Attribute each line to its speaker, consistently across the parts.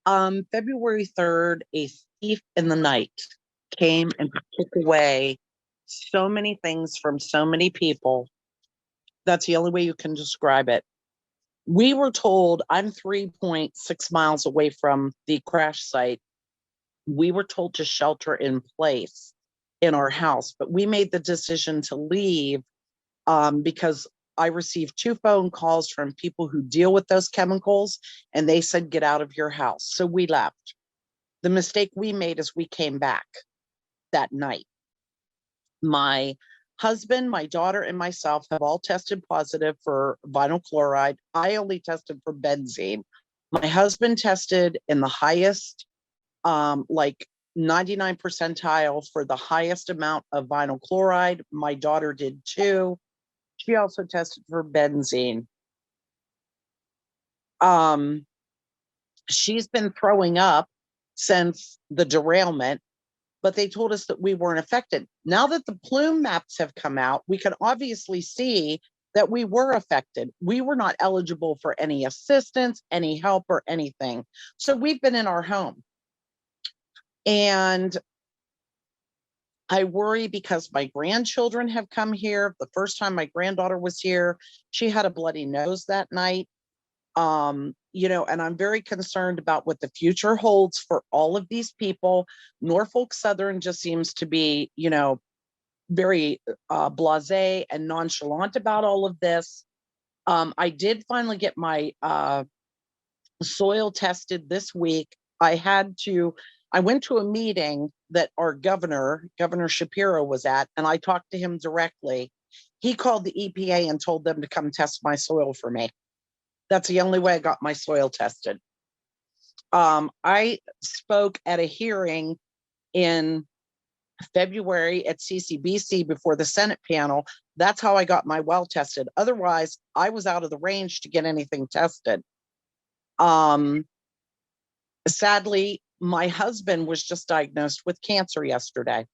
Speaker 1: February 3rd, a thief in the night came and took away so many things from so many people. That's the only way you can describe it. We were told, I'm 3.6 miles away from the crash site. We were told to shelter in place in our house, but we made the decision to leave because I received 2 phone calls from people who deal with those chemicals, and they said, get out of your house. So we left. The mistake we made is we came back that night. My husband, my daughter, and myself have all tested positive for vinyl chloride. I only tested for benzene. My husband tested in the highest, like 99 percentile for the highest amount of vinyl chloride. My daughter did too. She also tested for benzene. She's been throwing up since the derailment, but they told us that we weren't affected. Now that the plume maps have come out, we can obviously see that we were affected. We were not eligible for any assistance, any help, or anything. So we've been in our home. And I worry because my grandchildren have come here. The first time my granddaughter was here, she had a bloody nose that night. And I'm very concerned about what the future holds for all of these people. Norfolk Southern just seems to be, very blasé and nonchalant about all of this. I did finally get my soil tested this week. I went to a meeting that our Governor Shapiro was at, and I talked to him directly. He called the EPA and told them to come test my soil for me. That's the only way I got my soil tested. I spoke at a hearing in February at CCBC before the Senate panel. That's how I got my well tested. Otherwise, I was out of the range to get anything tested. Sadly, my husband was just diagnosed with cancer yesterday.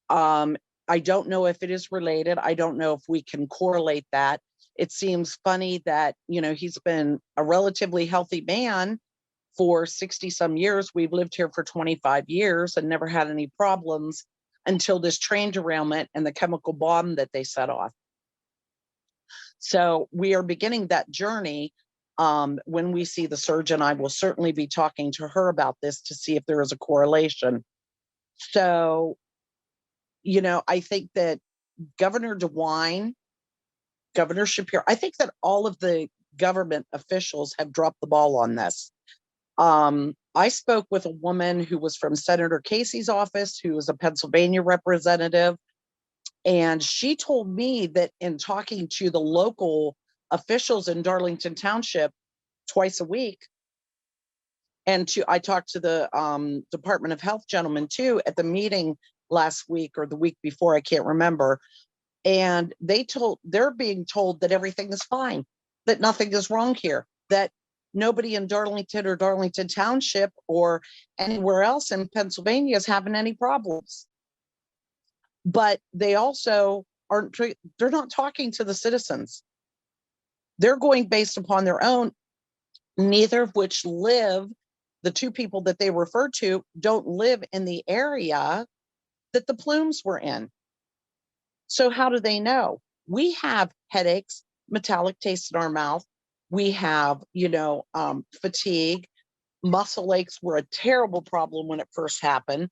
Speaker 1: I don't know if it is related. I don't know if we can correlate that. It seems funny that, he's been a relatively healthy man for 60 some years. We've lived here for 25 years and never had any problems until this train derailment and the chemical bomb that they set off. So we are beginning that journey. When we see the surgeon, I will certainly be talking to her about this to see if there is a correlation. So, I think that Governor DeWine, Governor Shapiro, I think that all of the government officials have dropped the ball on this. I spoke with a woman who was from Senator Casey's office, who was a Pennsylvania representative, and she told me that in talking to the local officials in Darlington Township twice a week, and I talked to the Department of Health gentleman too at the meeting last week or the week before, I can't remember. And they're being told that everything is fine, that nothing is wrong here, that nobody in Darlington or Darlington Township or anywhere else in Pennsylvania is having any problems. But they also they're not talking to the citizens. They're going based upon their own, neither of which the two people that they refer to don't live in the area that the plumes were in. So how do they know? We have headaches, metallic taste in our mouth. We have, fatigue. Muscle aches were a terrible problem when it first happened.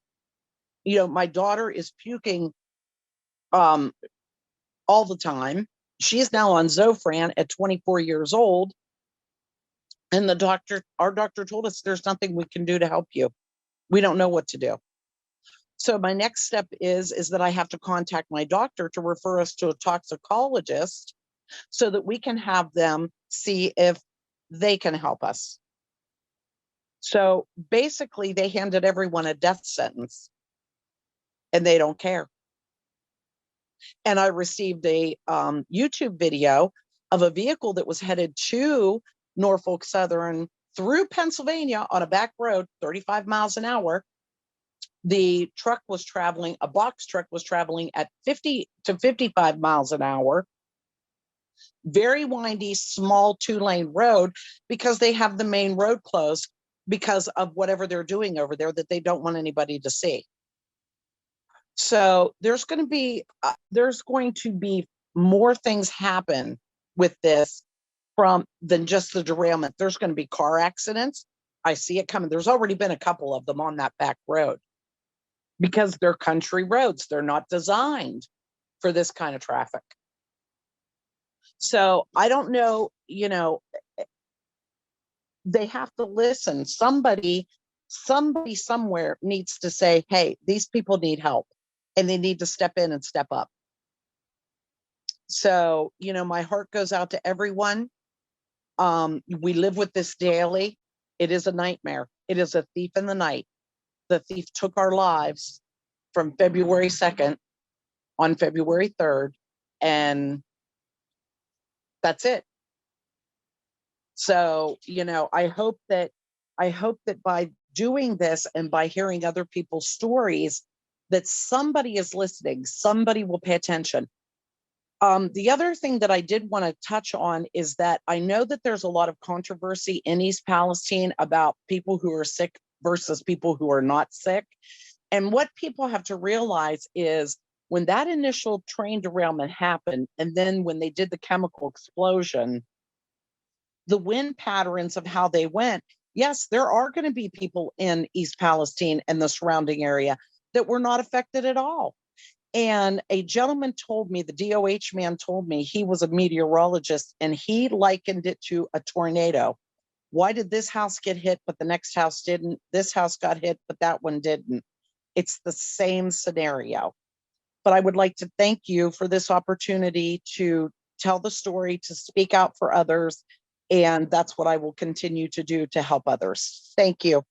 Speaker 1: My daughter is puking all the time. She is now on Zofran at 24 years old. And our doctor told us there's nothing we can do to help you. We don't know what to do. So my next step is that I have to contact my doctor to refer us to a toxicologist so that we can have them see if they can help us. So basically, they handed everyone a death sentence and they don't care. And I received a YouTube video of a vehicle that was headed to Norfolk Southern through Pennsylvania on a back road, 35 miles an hour. The a box truck was traveling at 50 to 55 miles an hour. Very windy, small 2-lane road because they have the main road closed. because of whatever they're doing over there that they don't want anybody to see. So there's going to be more things happen with this from than just the derailment. There's going to be car accidents. I see it coming. There's already been a couple of them on that back road because they're country roads. They're not designed for this kind of traffic. So I don't know, they have to listen. Somebody somewhere needs to say, hey, these people need help and they need to step in and step up. So, my heart goes out to everyone. We live with this daily. It is a nightmare. It is a thief in the night. The thief took our lives from February 2nd on February 3rd, and that's it. So, I hope that by doing this and by hearing other people's stories, that somebody is listening, somebody will pay attention. The other thing that I did want to touch on is that I know that there's a lot of controversy in East Palestine about people who are sick versus people who are not sick. And what people have to realize is when that initial train derailment happened, and then when they did the chemical explosion, the wind patterns of how they went, yes, there are going to be people in East Palestine and the surrounding area that were not affected at all. And a gentleman told me, the DOH man told me, he was a meteorologist, and he likened it to a tornado. Why did this house get hit, but the next house didn't? This house got hit, but that one didn't. It's the same scenario. But I would like to thank you for this opportunity to tell the story, to speak out for others. And that's what I will continue to do to help others. Thank you.